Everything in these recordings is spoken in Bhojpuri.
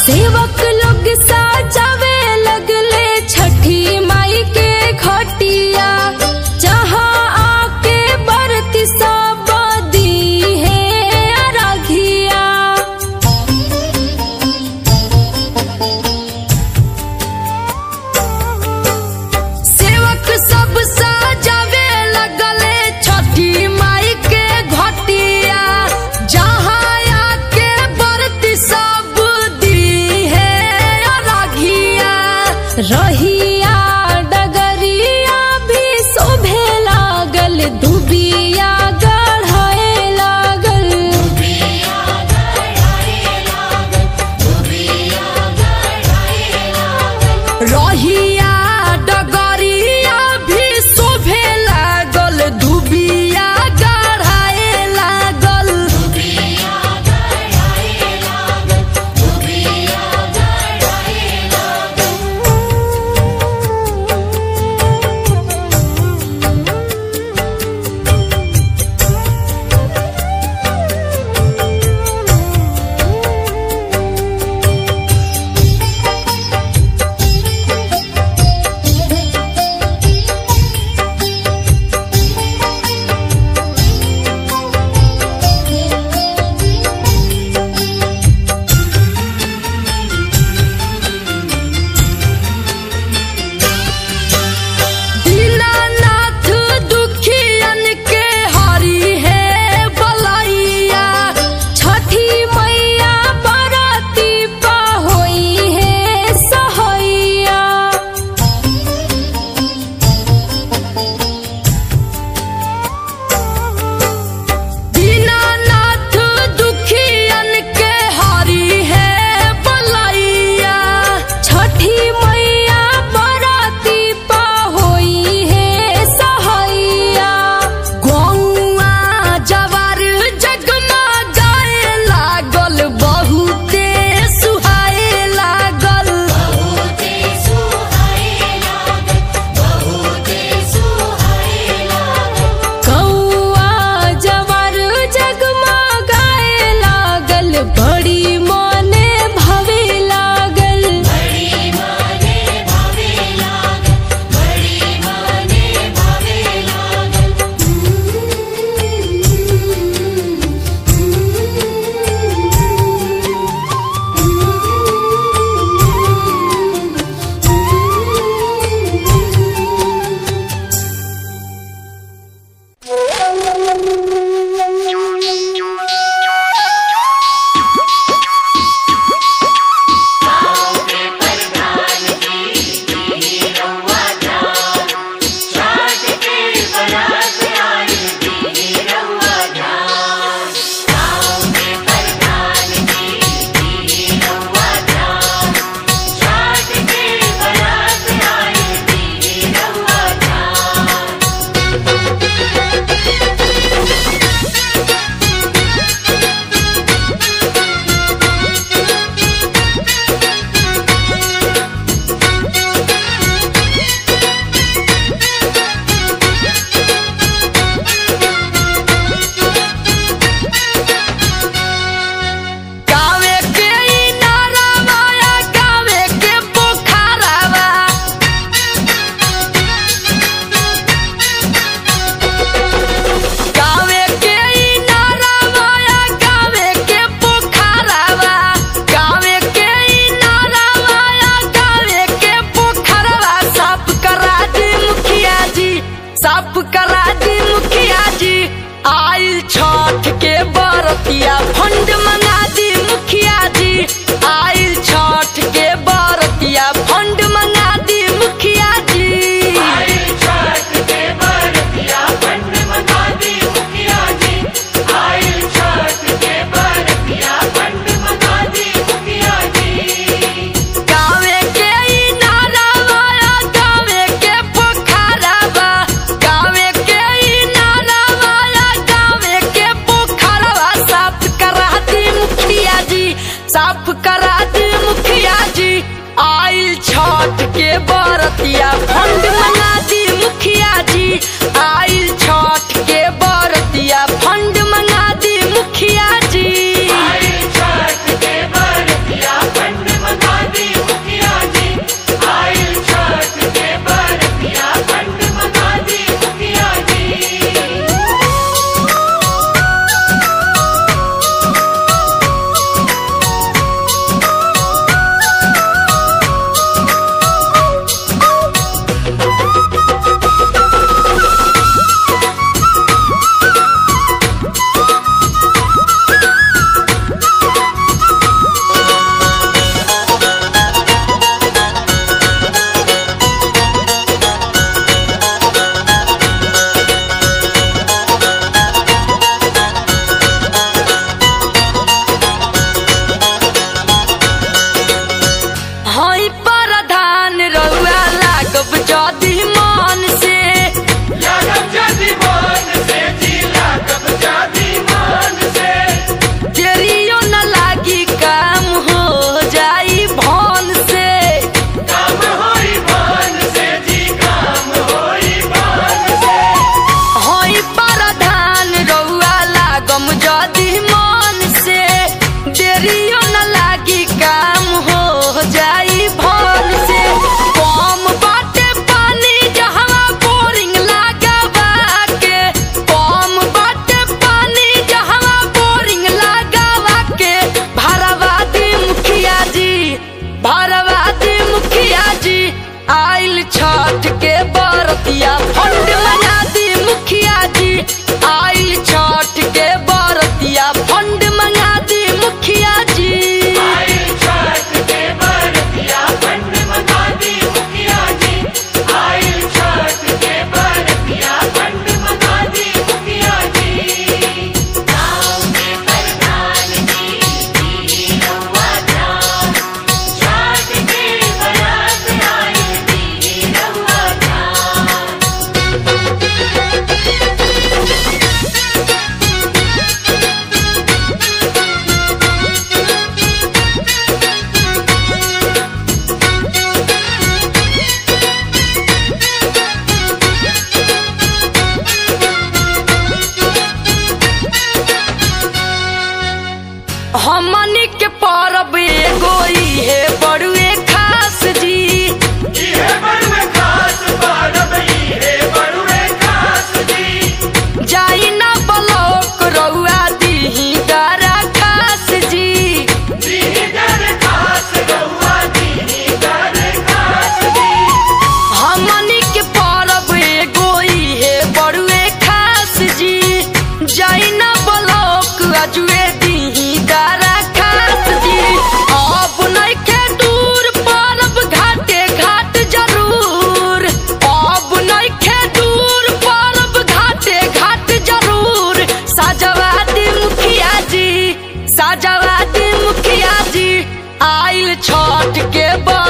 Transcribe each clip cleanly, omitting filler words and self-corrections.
सेवक लोग साजावे लगले छठी माई के घटिया, जहाँ आके बरती सब दी है अरघिया। सेवक सब साजावे लगले छठी माई के घटिया, जहाँ आके बरती सब दी है अरघिया। रहिया डगरिया भी शोभे लागल, दुबिया गढ़ाए लागल। रहिया डगरिया भी शोभे लागल, दुबिया गढ़ाए लागल। दीनानाथ दुखियन के हरि है बलैया, छठी मैया बरती पा होई है सहैया। दीनानाथ दुखियन के हरि है बलैया, छठी मैया बरती पा होई है सहैया। गौआ जवार जगमगाए लागल, बहुते सुहाए लागल। गौआ जवार जगमगाए लागल, बड़ी मने भवे लागल। गावे के ई नारावा या गावे के पोखरावा, गावे के ई नारावा या गावे के पोखरावा, गावे के ई नारावा या गावे के पोखरावा। साफ करा दी मुखिया जी, साफ करा दी मुखिया जी। आइल छठ के बरतिया फंड मंगा दी मुखिया जी, आइल छठ के बरतिया फंड मंगा दी मुखिया जी। गावे के ई नारावा या गावे के पोखरावा, गावे के ई नारावा या गावे के पोखरावा। साफ करा दी मुखिया जी, साफ करा दी मुखिया जी। आइल छठ के बरतिया फंड मंगा दी मुखिया जी, आइल छठ के बरतिया फंड मंगा दी मुखिया जी। आइल छठ के बरतिया फंड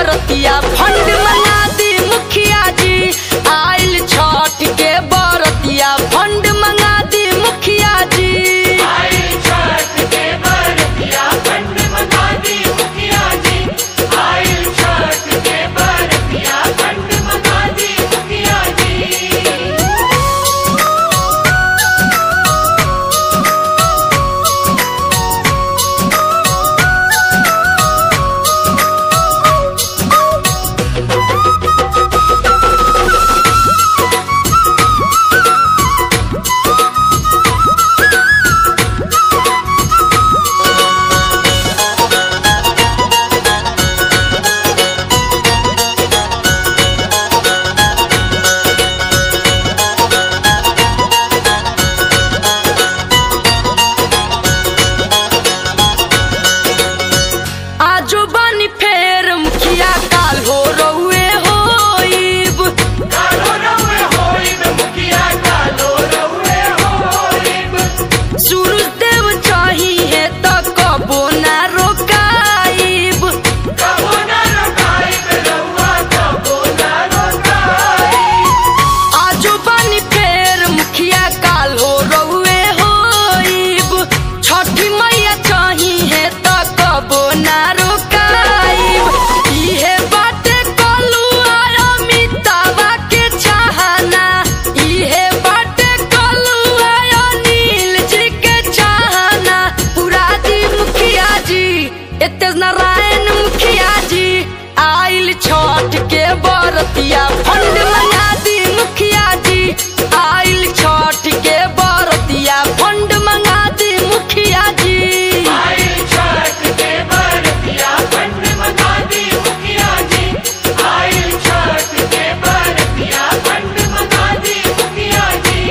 बरतिया फंड मंगा दी मुखिया जी। आइल छठ के बरतिया फंड मंगा दी मुखिया जी। आइल छठ के बरतिया फंड मंगा दी मुखिया जी। आइल छठ के बरतिया फंड मंगा दी मुखिया जी। आजो बानी फेर मुखिया काल हो रहुए होइब। कालो रहुए होइब मुखिया कालो रहुए होइब। सूरज देव चाहिए तो कबो ना रोकाइब। कबो ना रोकाइब रहुआ कबो ना रोकाइब। आजो बानी फेर मुखिया काल हो रहुए होइब। छठी मैया चाहिए तो कबो ना रोकाइब। इहे बाटे कलुआ अमितावा के चाहना। इहे बाटे कलुआ अनिल जी के चाहना। पूरा दी मुखिया जी एतेज नारायण मुखिया जी। आइल छठ के बरतिया फंड मंगा दी मुखिया जी। आइल छठ के बरतिया फंड मंगा दी मुखिया जी। आइल छठ के बरतिया फंड मंगा दी मुखिया जी। आइल छठ के बरतिया फंड मंगा दी मुखिया जी।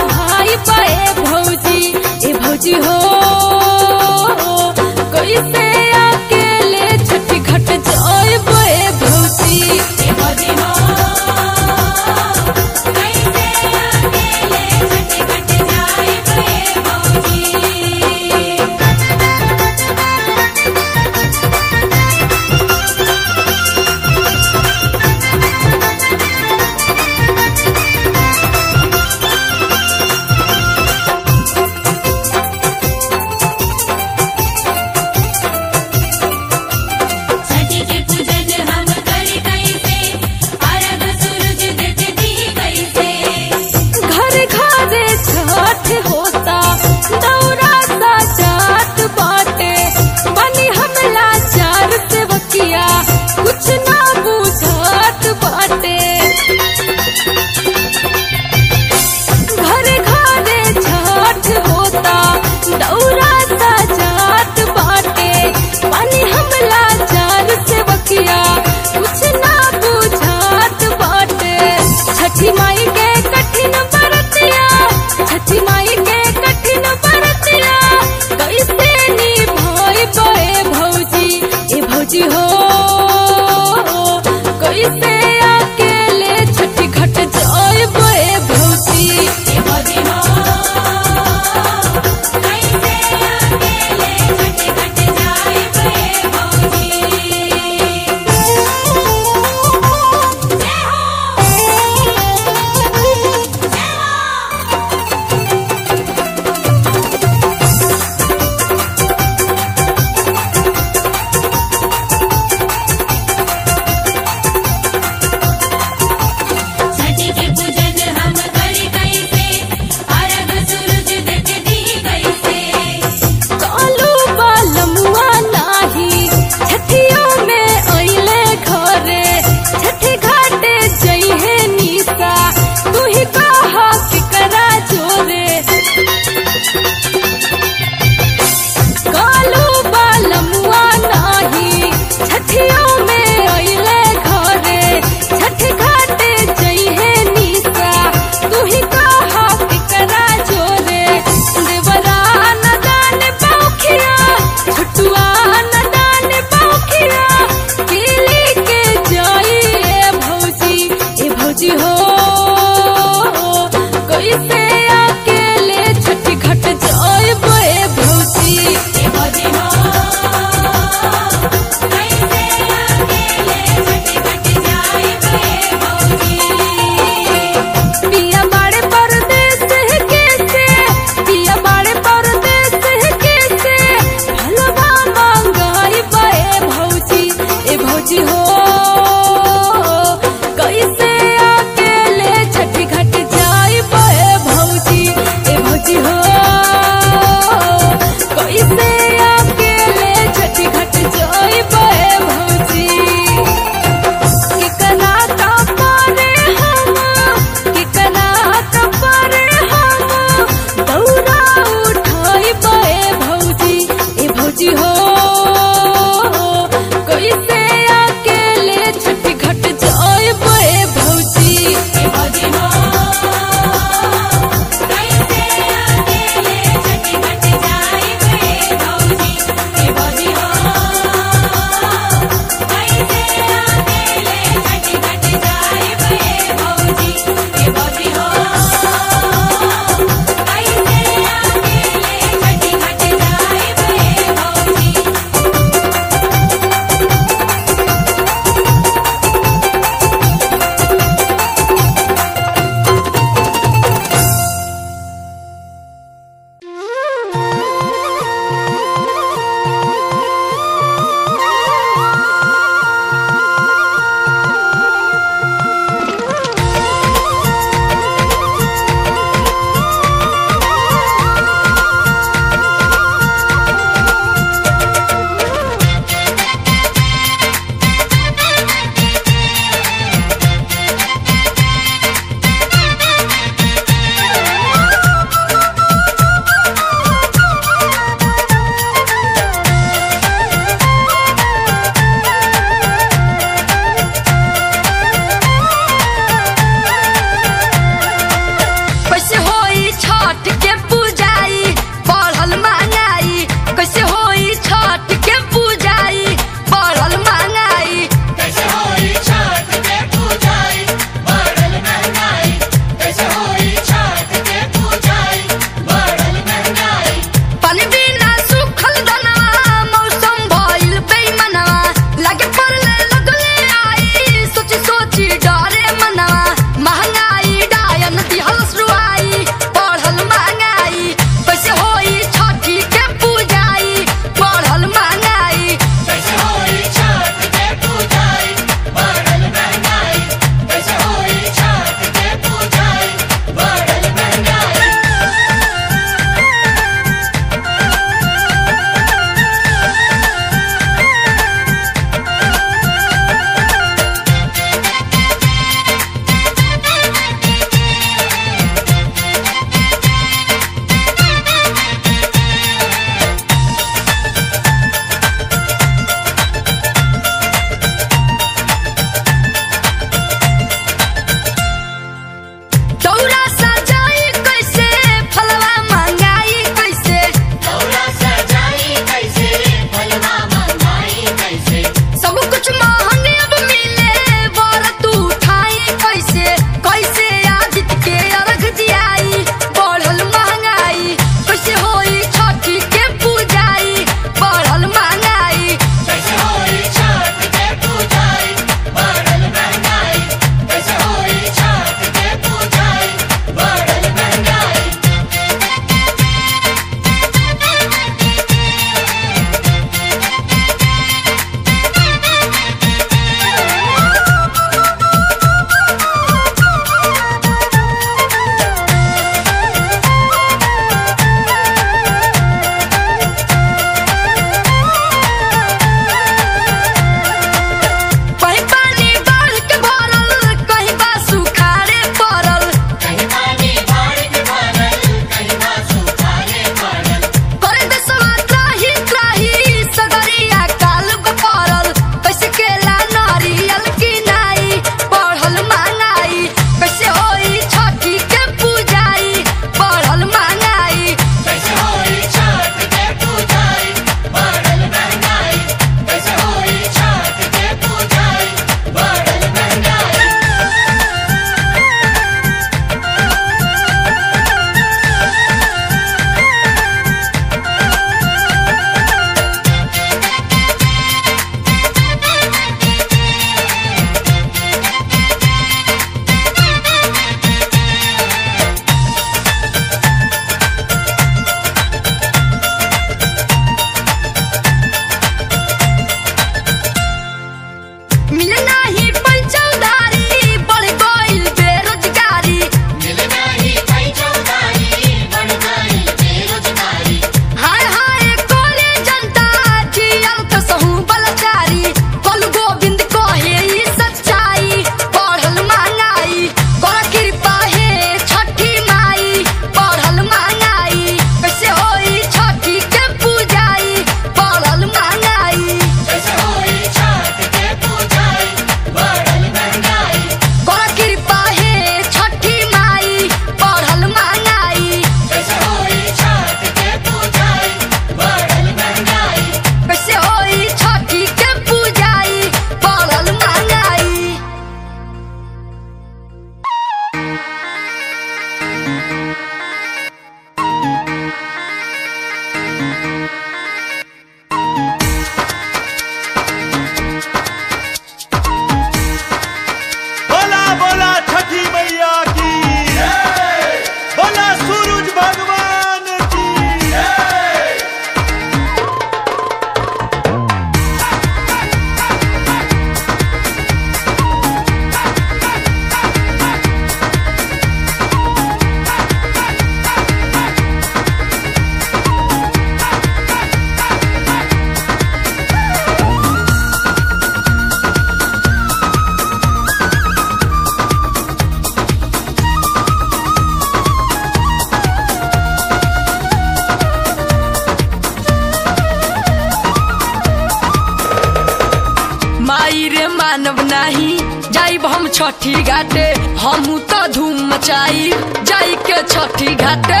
छठी घाटे हमू तो धूम मचाई जाई के छठी घाटे।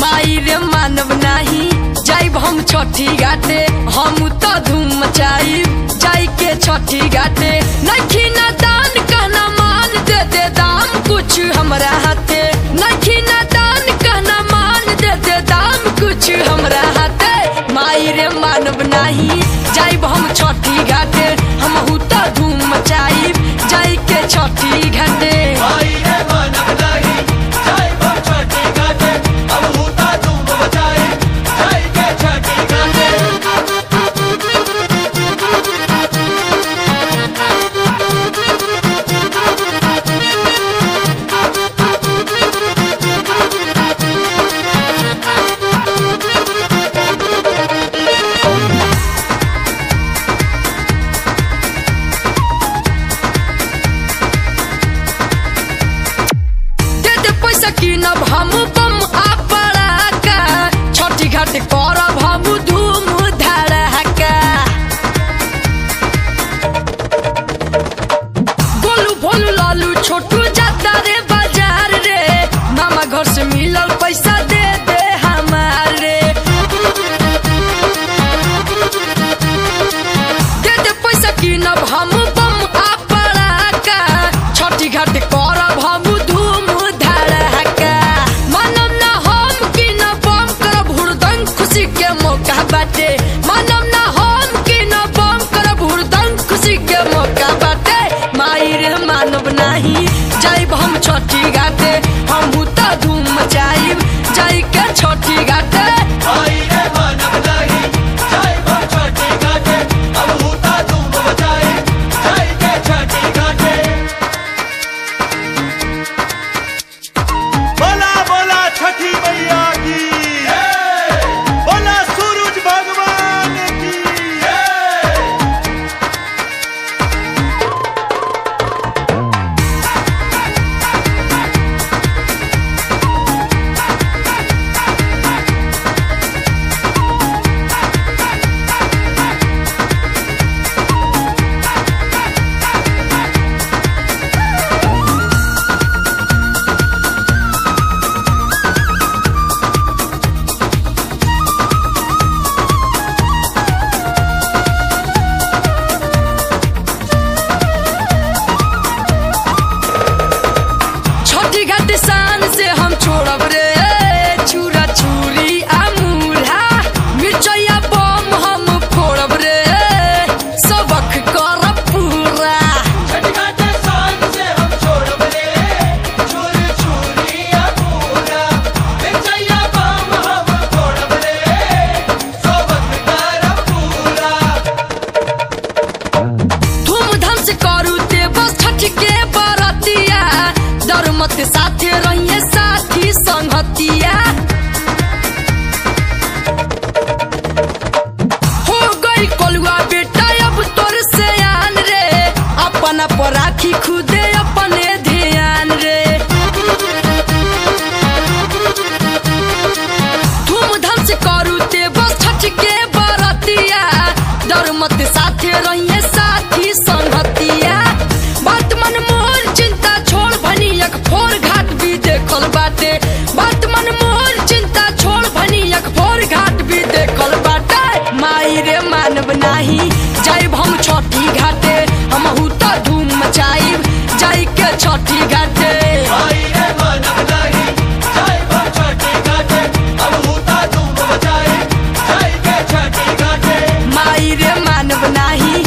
माई रे मानव नाही जाइब हम छठी घाटे हमू तो धूम मचाई जाई के छठी घाटे। नखी ना दान कहना मान दे दे दाम कुछ हमरा हाथे, नखी ना दान कहना मान दे दे दाम कुछ हमरा हाथे। माई रे मानव नाही जाइब हम छठी घाटे हमहू तो धूम मचाई जाई के छठी घाटे। माई रे मानव नाही जाइब हम छठी घाटे हमहू तो धूम मचाई जाई के छठी घाटे। किनब हम बम आ पड़ाका छठी घाट करब हम धूम धड़ाका। गोलू भोलू लालू छोटू जाता रे बाजार रे मामा घर से मिलल पैसा दे दे हमारे। दे दे पैसा किनब हम बम आ पड़ाका छठी घाट करब हम धूम धड़ाका। मानव ना हम की न बम करब हुरदंग खुशी के मौका बाटे, मानव ना हम की न बम करब हुरदंग खुशी के मौका बाटे। माई रे मानव नाही जाइब हम छठी घाटे हमहू तो धूम मचाइब जाई के छठी घाटे। माई रे मानव नाही जाइब हम छठी घाटे हमहू तो धूम मचाई जाई के छठी घाटे। बोला बोला छठी मैया की बोला सूरज भगवान की। छठी घाट शान से हम छोड़ब रे छुरा छुरी आ मूल्हा मिर्चैया बम हम फोड़ब रे सबक करब पूरा। छठी घाटे शान से हम छोड़ब रे छुर छुरिया पूरा मिर्चैया बम हम फोड़ब रे सबक करब पूरा। धूमधाम से करू ते बस छठी के बरतिया डर मत साथे रहिए साथी संगतिया। हो गई कोलुआ बेटा अब तोर से आन रे अपना पर राखी खुदे अपने ध्यान रे। धूमधाम से करू ते बस छठ के बरतिया डर मत साथे रहिए साथी संगतिया। बात मन मोर चिंता छोड़ भनी एक फोर घाट भी देखल बाटे, बात मन मोर चिंता छोड़ भनी एक फोर घाट भी देखल बाटे। माई रे मानव नाही जाइब हम छठी घाटे हमहू तो धूम मचाइब जाई के छठी घाटे। माई रे मानव नाही जाइब हम छठी घाटे हमहू तो धूम मचाई जाई के छठी घाटे। माई रे मानव नाही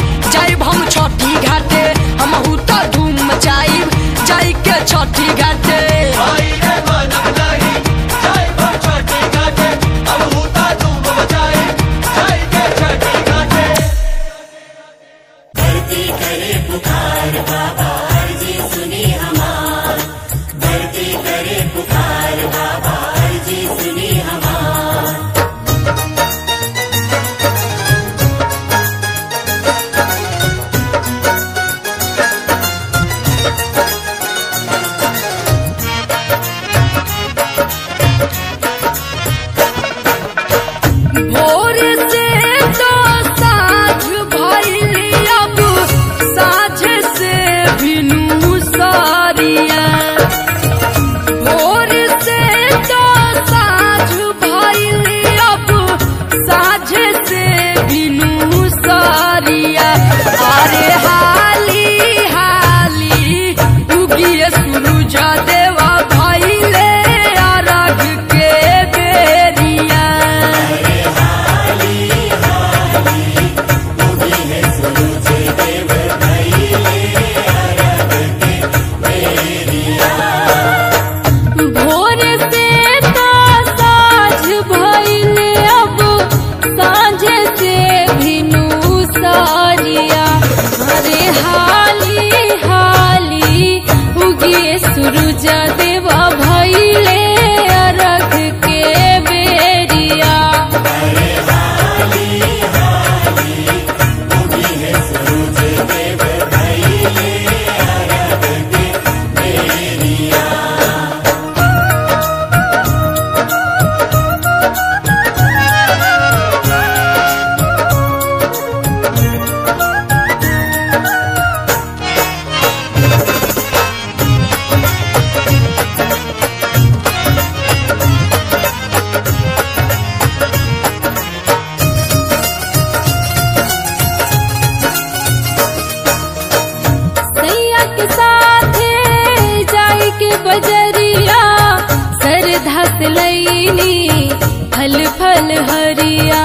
से लईनी फल फल हरिया,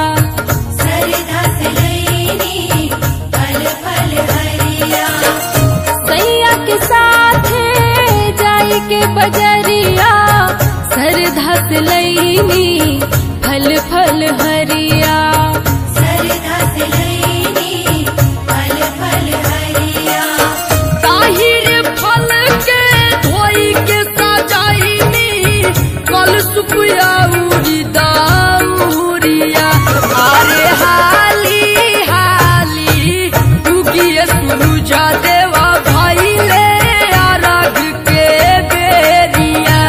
सरधा से लईनी फल फल हरिया। सैया के साथ जाई के बजरिया, सरधा से लईनी फल फल हरिया, सरधा से लईनी फल फल हरिया। ताहिर फल के धोई के सजाईनी, कल सुपुया उड़ी दाउरिया। अरे हाली हाली उगिए सुरुजा देवा भइले अरग के बेरिया।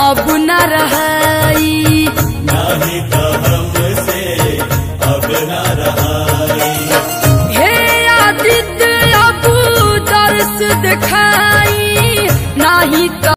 अब न रहाई, नहीं तो हमसे अब न रहाई। हे आदित्य अब दर्श दिखाई, नहीं तो